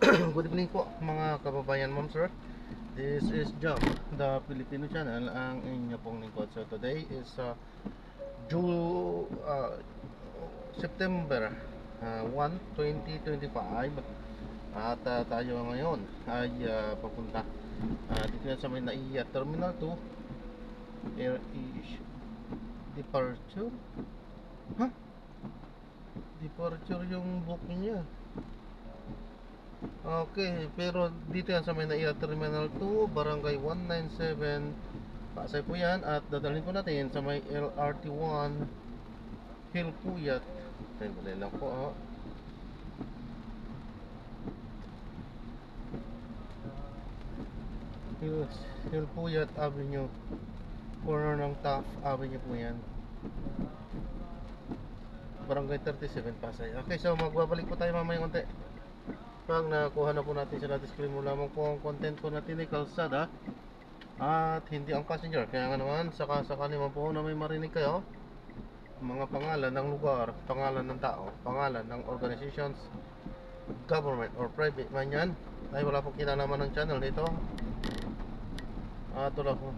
Good evening po mga kababayan, ma'am, sir. This is Jam, the Filipino channel, ang inyo pong lingkod. So today is June, September 1, 2025. At tayo ngayon ay papunta dito na sa may NAIA Terminal 2 Air Departure. Huh? Departure yung booking niya. Okay, pero dito yan sa may NAIA Terminal 2, Barangay 197, Pasay po yan. At dadalhin po natin sa may LRT 1, Hilpuyat. Tayo lang po, oh. Hilpuyat Avenue, corner ng Taft Avenue po yan, Barangay 37, Pasay. Okay, so magbabalik po tayo mamaya konti. Pag nakuha na po natin sila, disclaimer mo lamang po ang content po natin ay kalsada at hindi ang passenger. Kaya nga naman, sakali man po na may marinig kayo, mga pangalan ng lugar, pangalan ng tao, pangalan ng organizations, government or private man yan, ay wala pong kinalaman ng channel dito. At wala po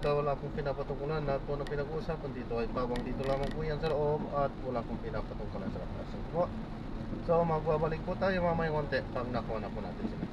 wala pong pinapatungkulan. Lahat po na pinag-uusapan dito ay pabang dito lamang po yan sa loob at wala pong pinapatungkulan sa labas po. So magbabalik po tayo mamaya konti pag nakuha na po natin sila.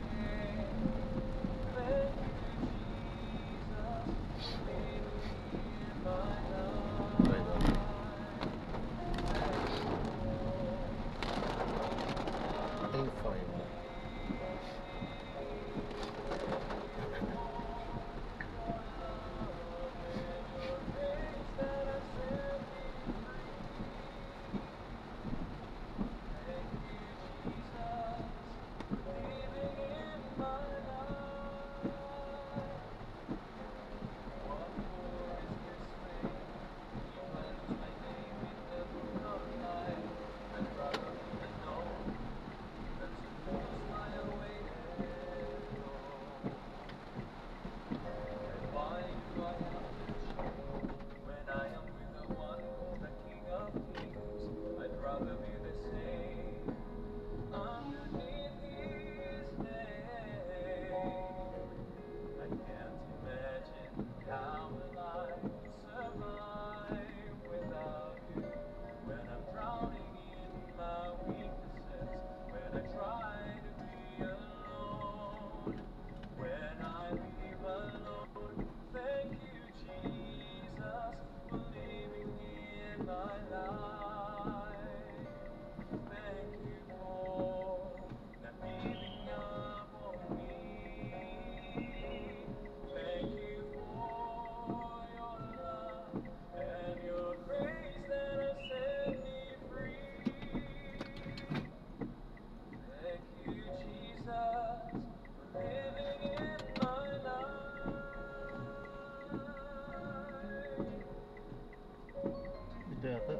Ito yata.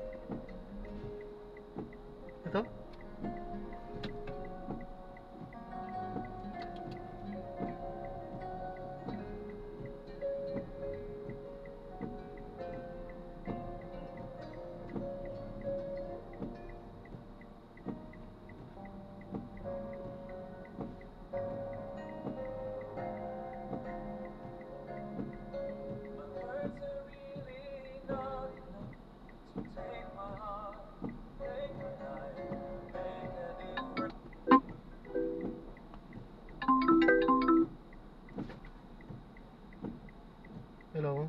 Ito? Hello.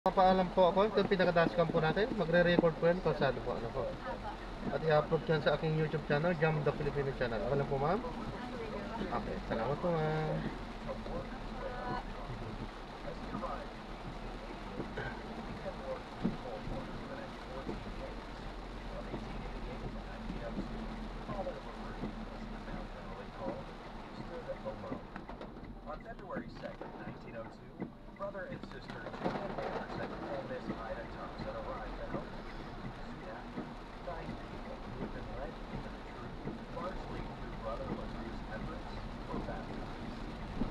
Papaalam po ako. Ito yung pinaka-dashcam po natin. Magre-record po yan. Kalsado po. Ano po. At i-upload yan sa aking YouTube channel, Jam the Filipino channel. Okay lang po, ma'am? Okay. Salamat po, ma'am. On February 2nd, 1902, brother and sister Julian Anderson and Miss Ida Thompson arrived at home. Soon after, 9 people who had been led into the truth, largely through brother LaRue's efforts, were baptized.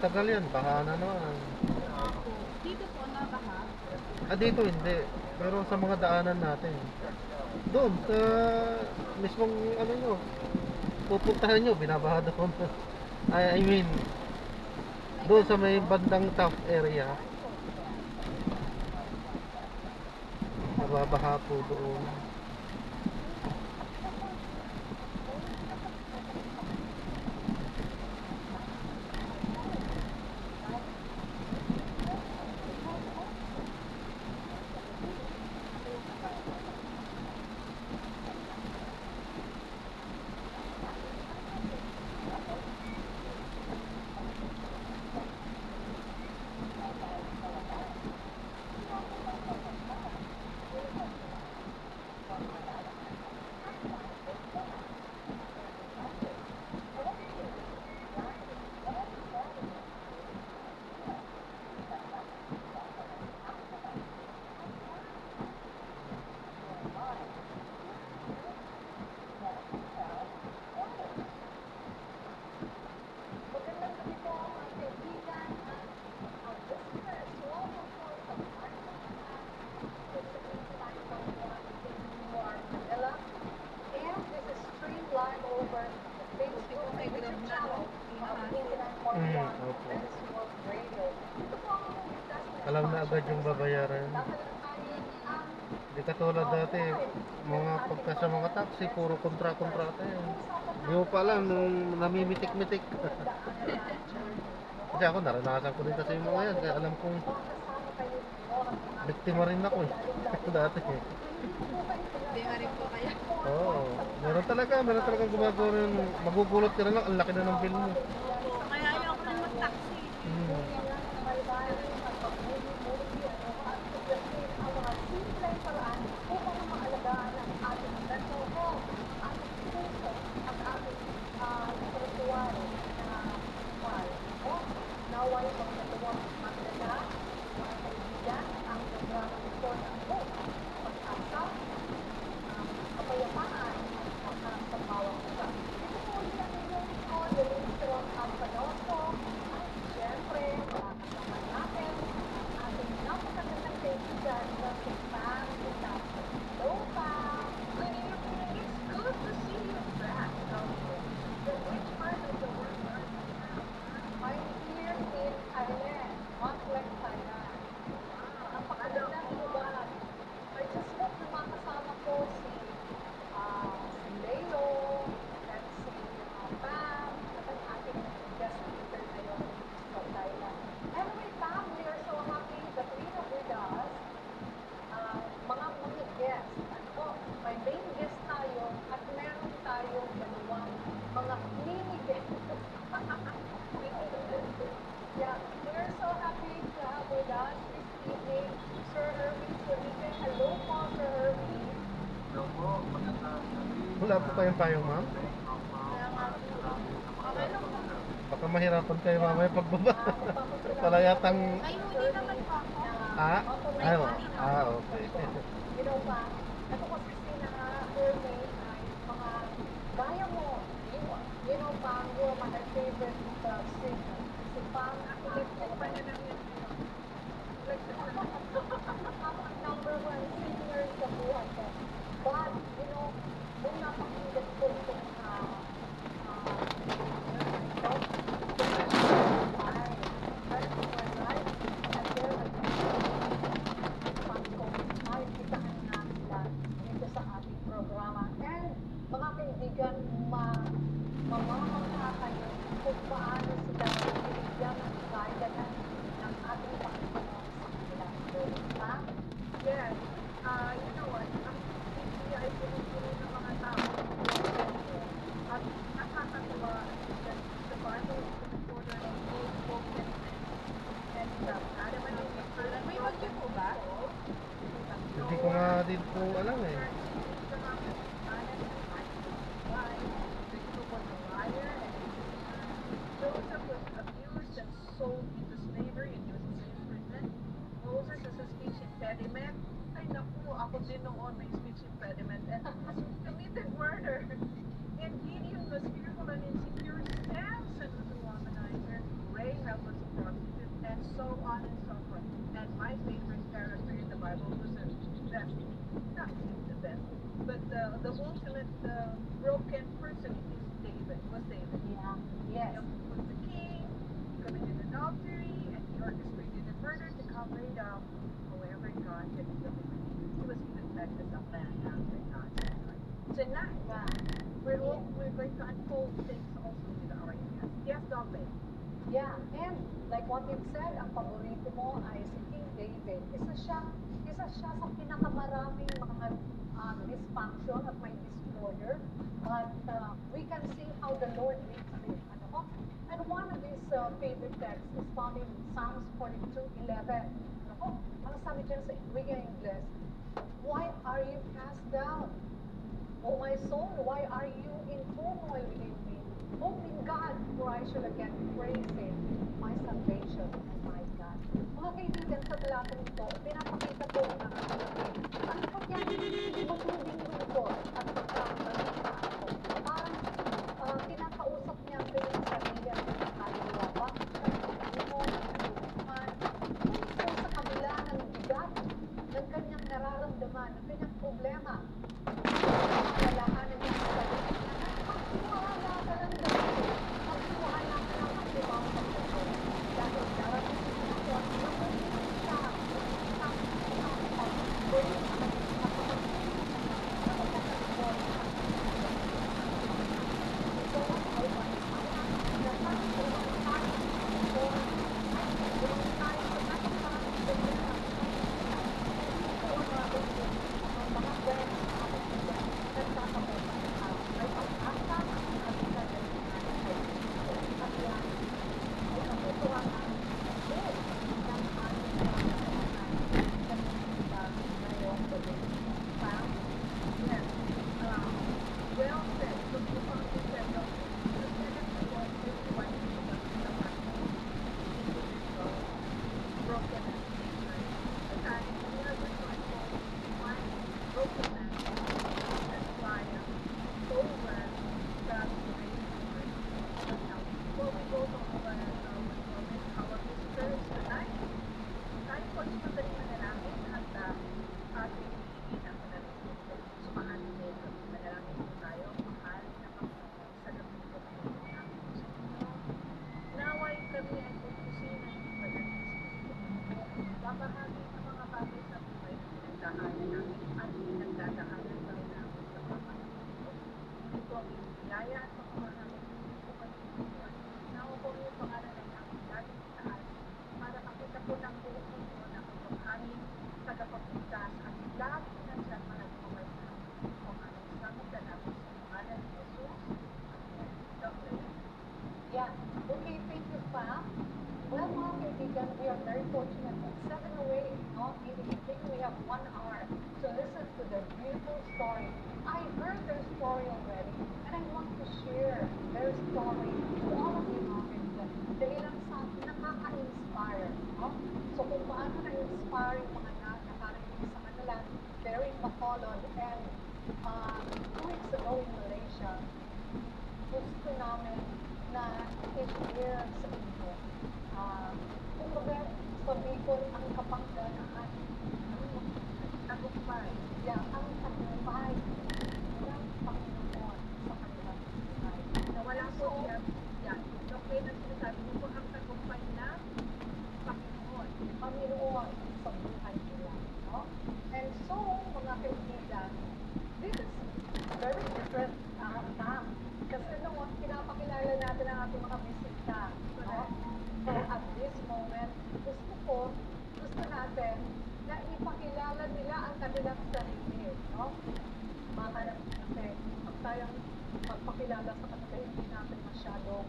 magtagal yan, baha na naman. Opo. Dito po, nabaha. Dito hindi. Pero sa mga daanan natin. Doon, sa mismong ano nyo, pupuntahan nyo, binabaha doon. I mean, doon sa may bandang top area, nababaha po doon. Buti po may grab na, no? Opo. Alam na agad yung babayaran. Hindi katulad dati, mga pagka sa mga taxi, puro kontra-kontrata yan. Hindi mo pa alam nung namimitik-mitik. Kasi ako, naranasan ko din kasi yung mga yan. Kaya alam kong biktima rin ako eh. Dati eh. Hindi nga rin po kaya. Oo. Meron talaga gumagawa rin. Magugulot ka na lang, ang laki na ng bill mo. Kaya ayoko rin mag-taxi. Hmm. Wala po kayong payong, ma'am? Kaya nga po. Okay lang po. Baka mahirapan kayo mamaya pagbaba. Wala yatang... Ay, hindi naman po ako. Okay. May bagyo po ba? Hindi ko nga din po alam eh. Joseph was abused and sold into slavery and he was in prison. Moses has a speech impediment. Ay naku, ako din noon may speech impediment and committed murder. And Gideon was fearful and insecure. Samson was a womanizer. Rahab Rahab was a prostitute, and so on and so forth. And my favorite character in the Bible was the best, not really the best, but the ultimate broken person is David. Was David? Yeah. Yes. He was the king, committed adultery, and he orchestrated the murder to cover it up. However, God had delivered him. He was even better as a man after God said, right? Tonight, we're going to unfold things also with our guests. Yes, Dogbe. Yeah, and like what you've said, ang paborito mo ay si King David. Isa siya sa pinakamaraming mga dysfunction at may disorder. But we can see how the Lord leads him. Ano ko? And one of his favorite texts is found in Psalms 42:11. Ano ko? Ang sabi dyan sa wikang Ingles, why are you cast down? O my soul, why are you in turmoil within me? Hope in God, for I shall again praise Him, my salvation and my God. Mga kaibigan, sa talatang ito, pinapakita po ang ang kanyang matinding lungkot at pagkakalita ako. Parang kinakausap niya ang kanyang sarili at kaluluwa. Bakit siya nagulungan, nagulungan? So sa kabila ng bigat ng kanyang nararamdaman, ng kanyang problema, alalahanan niya sa sarili niya, magtiwala ka lang dito. Magtiwala ka lang ang ibang pagkakas. Dahil darating sa sitwasyon, nakulit siya. Yeah. Okay, thank you, Pam. Well, mga kaibigan, we are very fortunate at 7:08, no? In the evening, we have 1 hour to listen to their beautiful story. I heard their story already, and I want to share their story to all of you, mga kaibigan. Dahilan sa nakaka-inspire, no? So, kung paano na-inspire yung mga nakarinig sa kanila, they're in Bacolod, and 2 weeks ago in Malaysia, gusto namin na i-share sa inyo. Kung baga, sa Bicol, ang kapangganaan, tagumpay, ang tagumpay ng Panginoon sa kanilang buhay. Na wala po yan. Okay na sinasabi mo po ang tagumpay na Panginoon sa buhay nila. No? And so, mga kaibigan, this is very different time. Kasi nung pinapakilala natin ang ating mga bisita, no? So at this moment, gusto natin na ipakilala nila ang kanilang sarili, no? Mahanap kasi pag tayong magpakilala sa kanila, hindi natin masyadong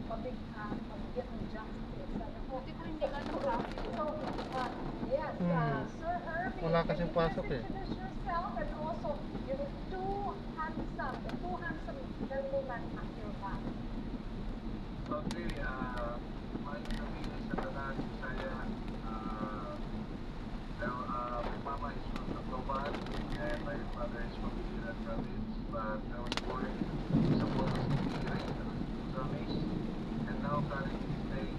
mabigyan ng justice. Buti pa hindi ka nag-happy. So, yes, Sir Herbie, Wala can kasing you pasok please introduce yourself, and also you're the two handsome gentlemen at your back. Okay, my name is Satanan Saya. My mama is from Tacloban and my father is from Bisilan province, but I was born in Zamboanga City, Province, and now currently staying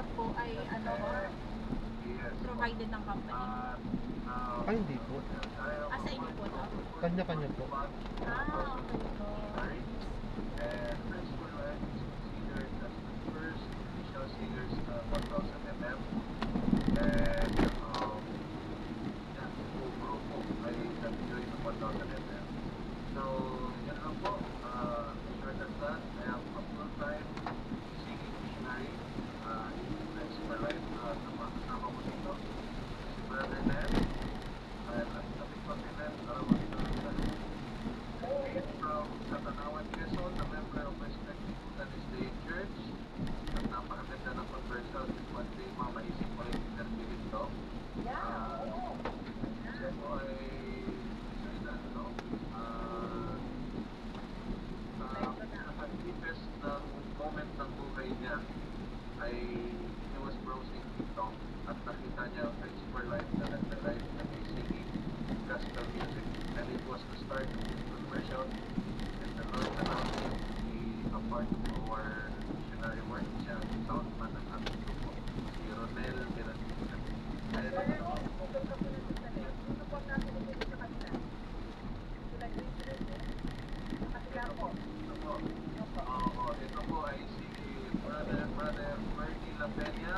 lahat po ay ano, Yes. provided ng company. Ay, hindi po. Sa inyo po to? Kanya-kanya po. Okay po. And principal line is considered as the first initial series 1,000 mm. And yeah, GoPro po ay nabigay ng 1,000 mm. So, yan lang po. Short as that, I have a full-time singing missionary. Next to my life, kasama ko dito. Si Brother Ned. And ang kapit pag-event, from Satanawan, Quezon, a member of Respective Methodist Day Church. At napakaganda ng conversion. One day, mamaisip ko rin interview dito. Siya po ay deepest ng moment ng buhay niya ay he was browsing TikTok at nakita niya ang principal life na nag-live na may singing gospel music, and it was the start of his conversion. And the Lord allowed him to be a part of our missionary work. Siya ang soundman ng ating grupo, si Ronel Mirandita. Ito po ay si Brother Fernie La Peña,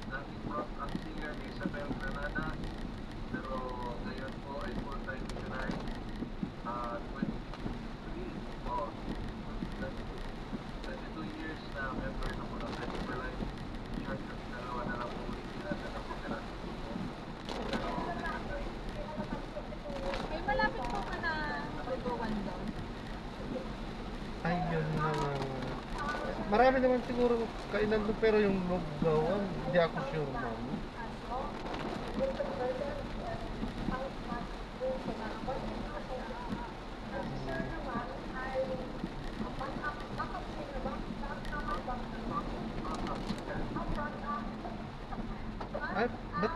dating prof ang singer ni Isabel Granada, pero ngayon po ay full-time missionary. 22 years na member na po ng Principal Life Church at dalawa na lang po ulit nila na po sila sa grupo. Pero May malapit po ka na lugawan doon. Ay, yun na. Marami naman siguro kainan doon, pero yung lugawan, hindi ako sure, ma'am. Ay, ba't,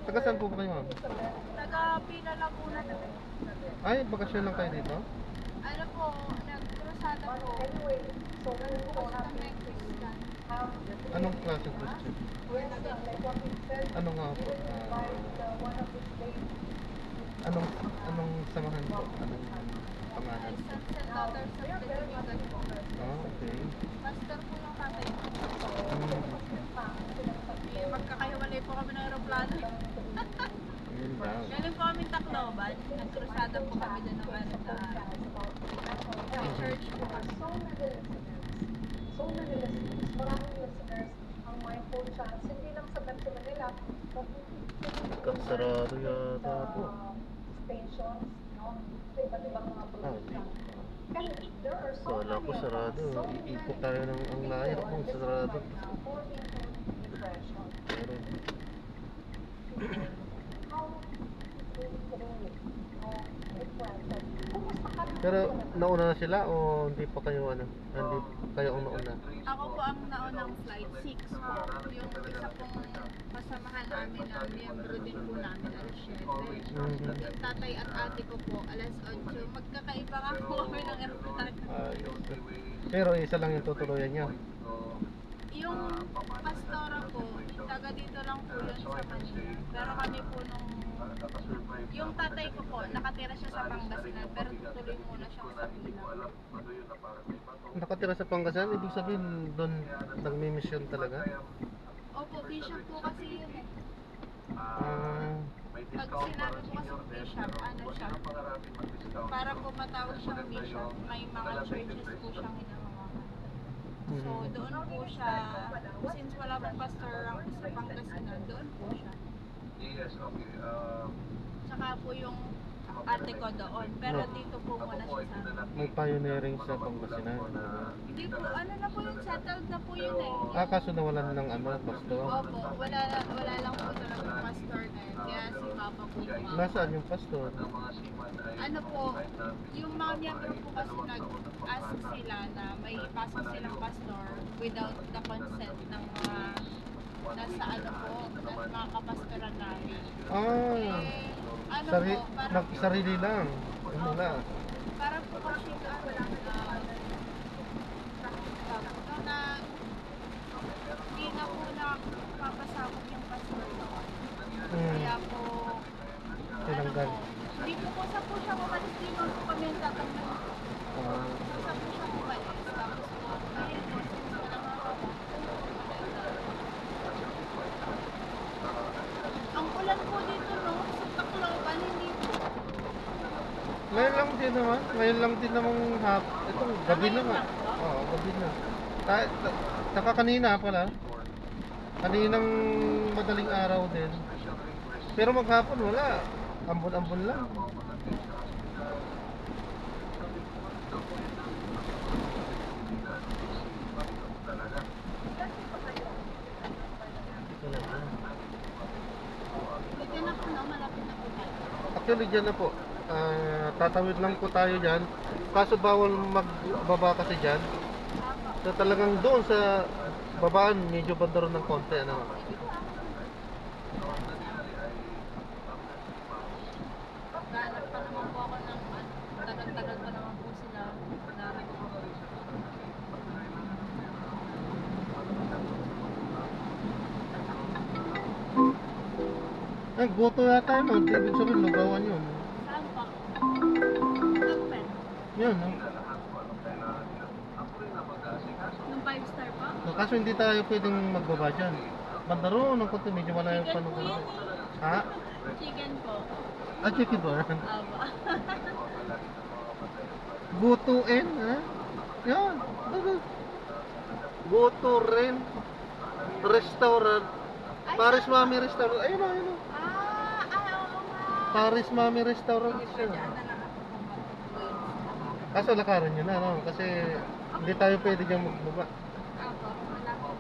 taga saan po ba kayo, ma'am? Taga-Pila Laguna na. Ay, bakasyon lang kayo dito? Ano po, nag-crusada po. Po sa Mexican. Anong klase Christian? Ano nga po? Anong samahan po? Anong pangalan? Sons and Daughters of the Living God po. Okay. Pastor po yung tatay ko. Hmm. Magkakahiwalay po kami ng aeroplano. Yun lang. Galing po kami Tacloban. Nag-crusada po kami doon ng ano na may church po kami. So many listeners, maraming listeners ang may full chance, hindi lang sa Metro Manila, but Kasarado yata po. stations, no? Sa iba't ibang mga Hindi. probinsya. And there are so Kala ko many of us, sarado. so many Iikot tayo ng ang layo kung sarado. for into depression. Pero, How do you really, depression? Kumusta ka rin? pero nauna na sila o hindi pa kayo ano? Hindi kayo ang nauna? Ako po ang naunang flight, 6 po. Yung isa pong kasamahan namin na miyembro din po namin, alas 7. Mhm. Yung tatay at ate ko po, alas 8. Magkakaiba nga po kami ng aeroplano. Ayos. Pero isa lang yung tutuluyan niya. Yung pastora po, taga dito lang po yun sa Manila. Pero kami po nung... Yung tatay ko po, nakatira siya sa Pangasinan, pero tutuloy muna siya sa Pilipinas. Nakatira sa Pangasinan, ibig sabihin doon nagmi-mission talaga? Opo, bishop po kasi yun eh. Ah, Pag sinabi po kasi bishop, ano siya, para po matawag siyang bishop, may mga churches po siyang hinahamakan. So, mhm. doon po siya, since wala pong pastor sa Pangasinan, doon po siya. Yes, okay. Tsaka po yung ate ko doon, pero dito po muna siya sa amin. May pioneering sa Pangasinan. Hindi po, ano na po yun, settled na po yun eh. Ah, kaso nawalan ng ano, pastor. Opo, wala lang po talagang pastor na yun, kaya si Papa po yung Nasaan yung pastor? ano po, yung mga miyembro po kasi nag-ask sila na may ipasok silang pastor without the consent ng mga nasa ano po, ng mga kapastoran namin. Ah, Eh, ano sari, po, parang, sarili lang. Ano na? parang po kasi ano na hindi na po naman. Ngayon lang din namang itong gabi na nga. Oo, gabi na. Saka kanina pala. Kaninang madaling araw din. Pero maghapon wala. Ambon-ambon lang. Bigyan na po, no? Malapit na po tayo. Actually dyan na po. Tatawid lang po tayo dyan. Kaso bawal magbaba kasi dyan. So talagang doon sa babaan, medyo banda rin ng konti. Ano? Gaanap pa naman po ako ng tagal-tagal pa naman po sila. Darating po. Ay, goto yata yun. Ibig sabihin, lugawan yun. Saan pa? Open. Yun, no? Yung 5-star pa? No, kaso hindi tayo pwedeng magbaba dyan. Banda ron, ng konti, medyo malayo pa Chicken nung po yan Ha? Chicken po. Chicken ba? Aba. Gutuin, ha? Yan. Guto rin. Restaurant. Ay, Paris Mami Restaurant. Ayun o, ayun o. oo nga. Paris Mami Restaurant siya. Diyan na lang ako pumunta. Kaso lakaran nyo na, no? Kasi hindi tayo pwede dyan magbaba. Ako, wala po.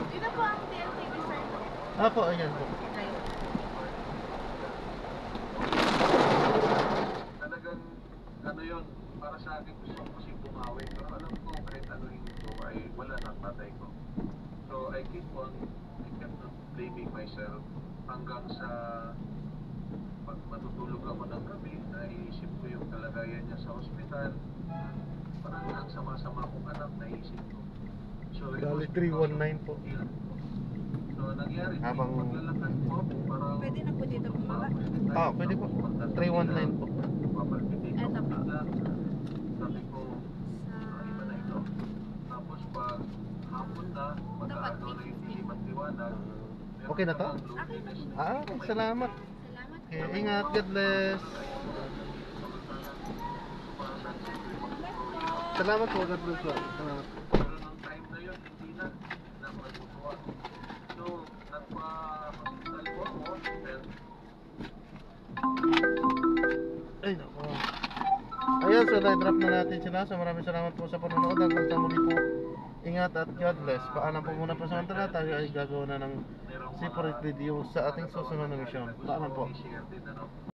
Dito po ang DLTV sir. Apo, ayan po. Ayun. Talagang ano yun, para sa akin gusto ko kasi bumawi, pero alam ko kahit ano ito ay wala nang patay ko. So I keep on, I kept on blaming myself hanggang sa pag matutulog ako ng gabi, naiisip ko yung kalagayan niya sa ospital. Parang ang sama-sama kong anak, naisip ko. So it Dali was 319 po. guilt. So nangyari, Habang- maglalakad po ako, parang Pwede na po dito bumaba. Pwede po. 319 po. Eto po. Sabi ko, Sa... iba na ito. Tapos pag hapon na, magkaano na yung dilim at liwanag. Okay na to? Okay, salamat. Salamat. Okay, ingat. God bless. Salamat po. God bless po. Salamat. Pero nung time na yun, hindi na ako nagtutuwa. So, nagpa-hospital po ako. And Ay, nako. Ayan, so na-drop na natin sila. So maraming salamat po sa panonood. Hanggang sa muli po. Ingat at God bless. Paalam po muna po sa kantala. Tayo ay gagawa na ng separate video sa ating susunod na mission. Paalam po. share din, ano.